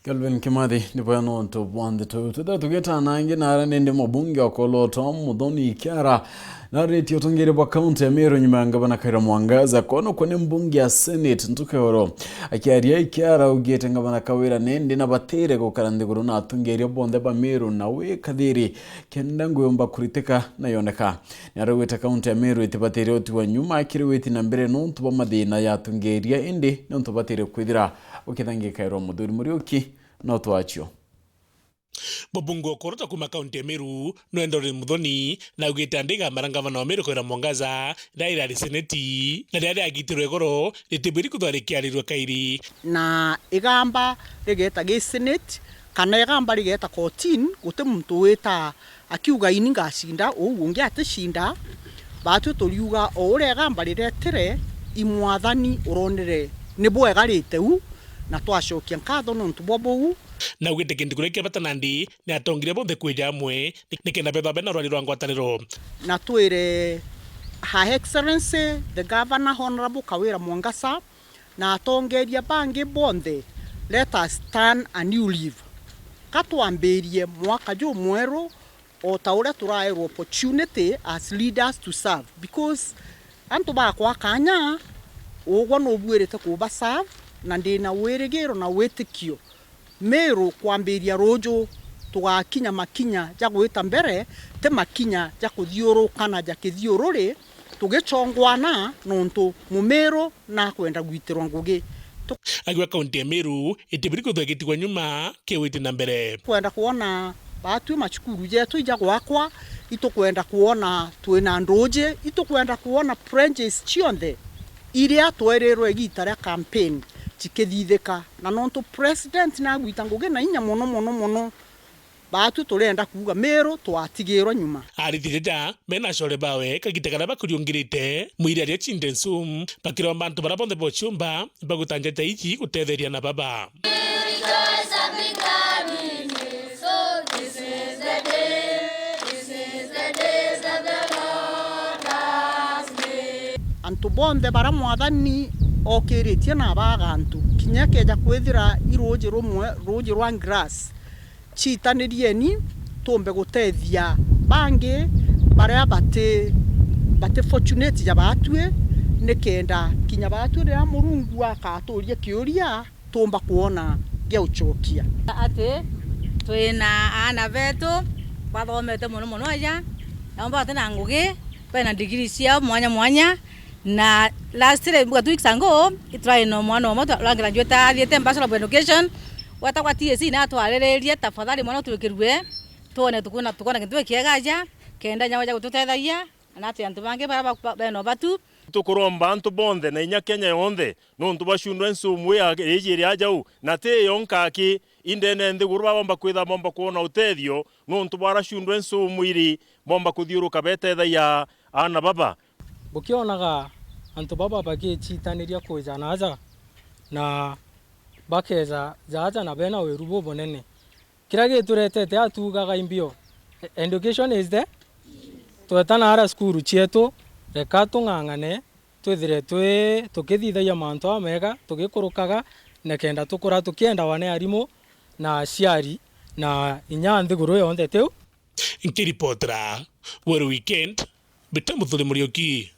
Kelvin Kimathi ndipo nonto bwande to tugeta nange nara nende mabunge akolo Tom Mudhoni Ikiara na reti otongere bwa county ya Meru nyuma ngabana Kawira mwangaza kono kone mbunge ya Senate ntukehoro akiaria Ikiara ugete ngabana Kawira nende na batere gokarande guruna atongeria bonde ba Meru na we kadiri kenda nguyomba kuriteka na yoneka naraweta county ya Meru itibatere otiwa nyuma akiriweti nambere nonto ba madina ya atongeria ende nonto batere kwidira ukithange Kairo muduri murioki no twachio Mabungo korota kuma kaunti ya Meru Noendore Mudhoni na ugeta ndiga marangavana wa Meru Kawira mwangaza daira seneti na daira agitirwe goro litibiri kutharikiarirwe kairi na igamba rigeta ge senate kana igamba rigeta 14 gute muntu weta akiuga ini ngacinda ungi atishinda batu turiuga ore igamba riretere imwathani uronere nibwo egarite u na twashokia nkatho nontu bobu na ugete kindi kurekia batanandi ni atongire bonde kweja amwe nikenda betha bena rwari rwa ngwataniro na twire Her Excellency the Governor Honorable Kawîra Mwangasa na atongeria bangi bonde let us stand a new leaf katwambirie mwaka jo mweru o taura turairo opportunity as leaders to serve because antu ba kwa kanya ogwa no bwerete kuba serve na ndina weregero na wetikio Meru kwambiria rojo tugakinya makinya ja gwita mbere te makinya ja kuthiurukana ja kithiururi tugicongwana nontu mumero na kwenda gwitirwa ngugi agwa kaunti ya Meru itibiri kuthagitwa nyuma kiwiti nambere kwenda kuona batu machukuru jetu ija gwakwa itukwenda kuona twina ndoje itukwenda kuona branches chionde iria twererwe gitara campaign tikithithika na nonto president na gwita ngugi na inya mono batu turenda kuga Meru twatigirwa nyuma arithireja mena shore bawe kagitegana bakuriongirite muiraria chindensum bakiromba bantu barabonde bochumba bagutanjeta iki gutetheria na baba antu bonde bara mwathani okiritie na bagantu kinya keja kwithira iroje rumwe roje rwa grass chitanirieni tombe gutethia bangi baria bate fortunate ya batwe nikenda kinya batwe ria murungu akaturia kiuria tomba kuona geuchokia ate twina ana betu bathomete muno aja naomba tena ngugi pena degree cia mwanya na last year two weeks ago itrai no mwana omo graduate athiete bachelor of education wata kwa TSC na twarirerie tafadhali mwana tuwekirwe tuone tukona kintu kiagaja kenda nyawa ja gututethagia na ati antu bange bara beno batu tukuromba antu bonde na inya Kenya yonde nontu bashundwe nsumu ya ejiri ajau na te yonkaki indene ndi gurba bomba kwitha bomba kuona utethio nontu barashundwe nsumu iri bomba kuthiuruka betethagia ana baba bukionaga antu baba bagechitaniria kuja naja na bakeza jaja na bena werubo bonene kirage turetete atugaga imbio education is there twetana ara skuru chietu reka tung'ang'ane twithire tukithithagia mantu amega tugikurukaga na kenda tukura tukienda wane arimo na ciari na inya nthiguru yonthe teu inkiripotra were weekend bitamuthule murioki